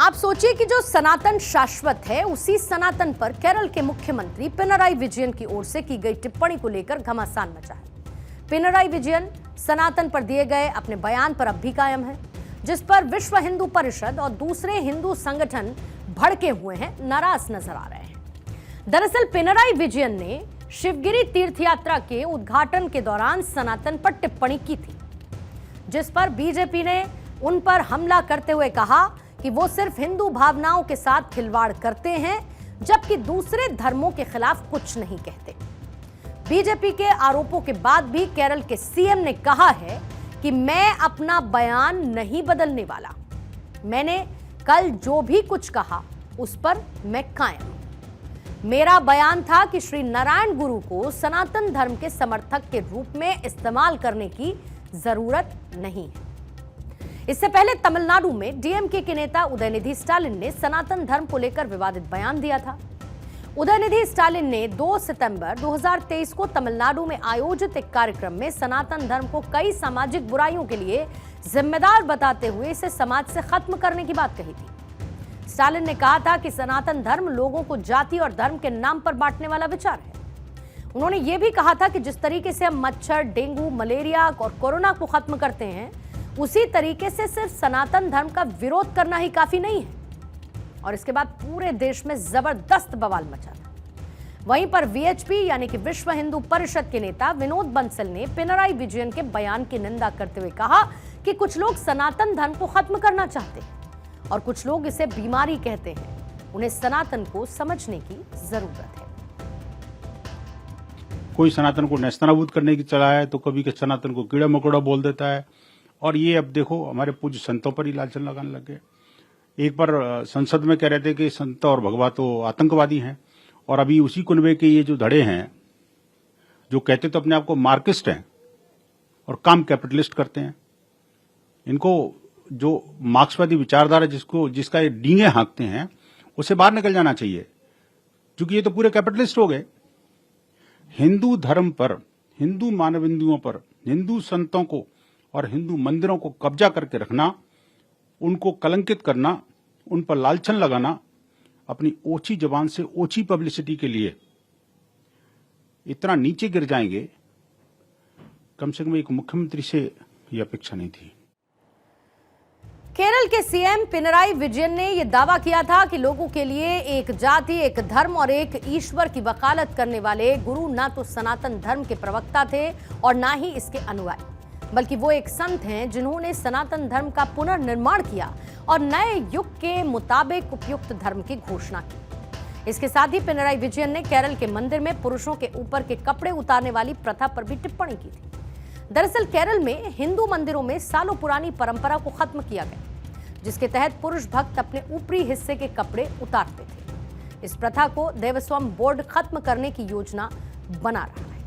आप सोचिए कि जो सनातन शाश्वत है, उसी सनातन पर केरल के मुख्यमंत्री पिनराई विजयन की ओर से की गई टिप्पणी को लेकर घमासान मचा है। पिनराई विजयन सनातन पर दिए गए अपने बयान पर अब भी कायम है, जिस पर विश्व हिंदू परिषद और दूसरे हिंदू संगठन भड़के हुए हैं, नाराज नजर आ रहे हैं। दरअसल पिनराई विजयन ने शिवगिरी तीर्थ यात्रा के उद्घाटन के दौरान सनातन पर टिप्पणी की थी, जिस पर बीजेपी ने उन पर हमला करते हुए कहा कि वो सिर्फ हिंदू भावनाओं के साथ खिलवाड़ करते हैं, जबकि दूसरे धर्मों के खिलाफ कुछ नहीं कहते। बीजेपी के आरोपों के बाद भी केरल के सीएम ने कहा है कि मैं अपना बयान नहीं बदलने वाला। मैंने कल जो भी कुछ कहा उस पर मैं कायम हूं। मेरा बयान था कि श्री नारायण गुरु को सनातन धर्म के समर्थक के रूप में इस्तेमाल करने की जरूरत नहीं है। इससे पहले तमिलनाडु में डीएमके के नेता उदयनिधि स्टालिन ने सनातन धर्म को लेकर विवादित बयान दिया था। उदयनिधि स्टालिन ने 2 सितंबर 2023 को तमिलनाडु में आयोजित एक कार्यक्रम में सनातन धर्म को कई सामाजिक बुराइयों के लिए जिम्मेदार बताते हुए इसे समाज से खत्म करने की बात कही थी। स्टालिन ने कहा था कि सनातन धर्म लोगों को जाति और धर्म के नाम पर बांटने वाला विचार है। उन्होंने यह भी कहा था कि जिस तरीके से हम मच्छर, डेंगू, मलेरिया और कोरोना को खत्म करते हैं, उसी तरीके से सिर्फ सनातन धर्म का विरोध करना ही काफी नहीं है। और इसके बाद पूरे देश में जबरदस्त बवाल मचा था। वहीं पर वीएचपी यानी कि विश्व हिंदू परिषद के नेता विनोद बंसल ने पिनराई विजयन के बयान की निंदा करते हुए कहा कि कुछ लोग सनातन धर्म को खत्म करना चाहते हैं और कुछ लोग इसे बीमारी कहते हैं। उन्हें सनातन को समझने की जरूरत है। कोई सनातन को नेस्तनाबूद करने की चला है तो कभी के सनातन को कीड़ा मकोड़ा बोल देता है। और ये अब देखो हमारे पूज्य संतों पर ही लांछन लगाने लग गए। एक बार संसद में कह रहे थे कि संत और भगवा तो आतंकवादी हैं, और अभी उसी कुनबे के ये जो धड़े हैं जो कहते तो अपने आप को मार्क्सिस्ट हैं और काम कैपिटलिस्ट करते हैं, इनको जो मार्क्सवादी विचारधारा जिसका ये डींगे हाँकते हैं उसे बाहर निकल जाना चाहिए, क्योंकि ये तो पूरे कैपिटलिस्ट हो गए। हिंदू धर्म पर, हिंदू मानविंदुओं पर, हिंदू संतों को और हिंदू मंदिरों को कब्जा करके रखना, उनको कलंकित करना, उन पर लालछन लगाना, अपनी ओछी जबान से ओछी पब्लिसिटी के लिए इतना नीचे गिर जाएंगे, कम से कम एक मुख्यमंत्री से यह अपेक्षा नहीं थी। केरल के सीएम पिनराई विजयन ने यह दावा किया था कि लोगों के लिए एक जाति, एक धर्म और एक ईश्वर की वकालत करने वाले गुरु ना तो सनातन धर्म के प्रवक्ता थे और ना ही इसके अनुयायी, बल्कि वो एक संत हैं जिन्होंने सनातन धर्म का पुनर्निर्माण किया और नए युग के मुताबिक उपयुक्त धर्म की घोषणा की। इसके साथ ही पिनराई विजयन ने केरल के मंदिर में पुरुषों के ऊपर के कपड़े उतारने वाली प्रथा पर भी टिप्पणी की थी। दरअसल केरल में हिंदू मंदिरों में सालों पुरानी परंपरा को खत्म किया गया, जिसके तहत पुरुष भक्त अपने ऊपरी हिस्से के कपड़े उतारते थे। इस प्रथा को देवस्थान बोर्ड खत्म करने की योजना बना रहा है।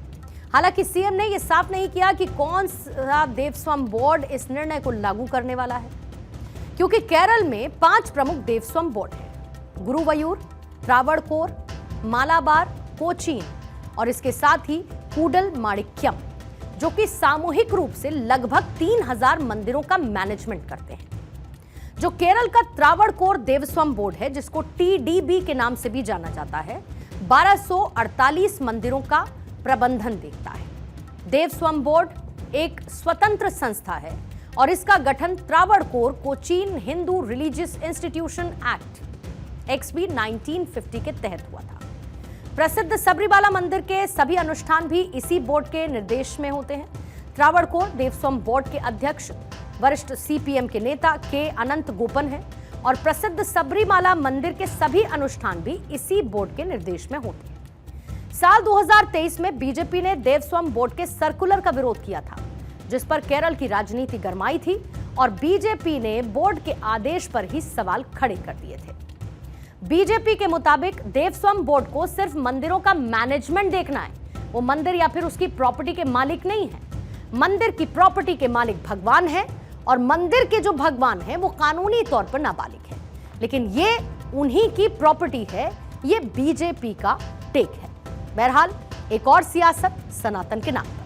हालांकि सीएम ने यह साफ नहीं किया कि कौन सा देवस्थान बोर्ड इस निर्णय को लागू करने वाला है, क्योंकि केरल में 5 प्रमुख देवस्थान बोर्ड हैं: गुरुवायूर, त्रावणकोर, मालाबार, कोचीन और इसके साथ ही कूडल माणिक्यम, जो कि सामूहिक रूप से लगभग 3000 मंदिरों का मैनेजमेंट करते हैं। जो केरल का त्रावणकोर देवस्थान बोर्ड है, जिसको टीडीबी के नाम से भी जाना जाता है, 1248 मंदिरों का प्रबंधन देखता है। देवस्थान बोर्ड एक स्वतंत्र संस्था है और इसका गठन Travancore Cochin Hindu religious institution act XB 1950 के तहत हुआ था। प्रसिद्ध सबरीमाला मंदिर के सभी अनुष्ठान भी इसी बोर्ड के निर्देश में होते हैं। त्रावणकोर देवस्थान बोर्ड के अध्यक्ष वरिष्ठ सीपीएम के नेता के अनंत गोपन हैं और प्रसिद्ध सबरीमाला मंदिर के सभी अनुष्ठान भी इसी बोर्ड के निर्देश में होते हैं। साल 2023 में बीजेपी ने देवस्थान बोर्ड के सर्कुलर का विरोध किया था, जिस पर केरल की राजनीति गरमाई थी और बीजेपी ने बोर्ड के आदेश पर ही सवाल खड़े कर दिए थे। बीजेपी के मुताबिक देवस्थान बोर्ड को सिर्फ मंदिरों का मैनेजमेंट देखना है, वो मंदिर या फिर उसकी प्रॉपर्टी के मालिक नहीं है। मंदिर की प्रॉपर्टी के मालिक भगवान है और मंदिर के जो भगवान हैं वो कानूनी तौर पर नाबालिग है, लेकिन ये उन्हीं की प्रॉपर्टी है। ये बीजेपी का टेक है। बहरहाल एक और सियासत सनातन के नाम पर।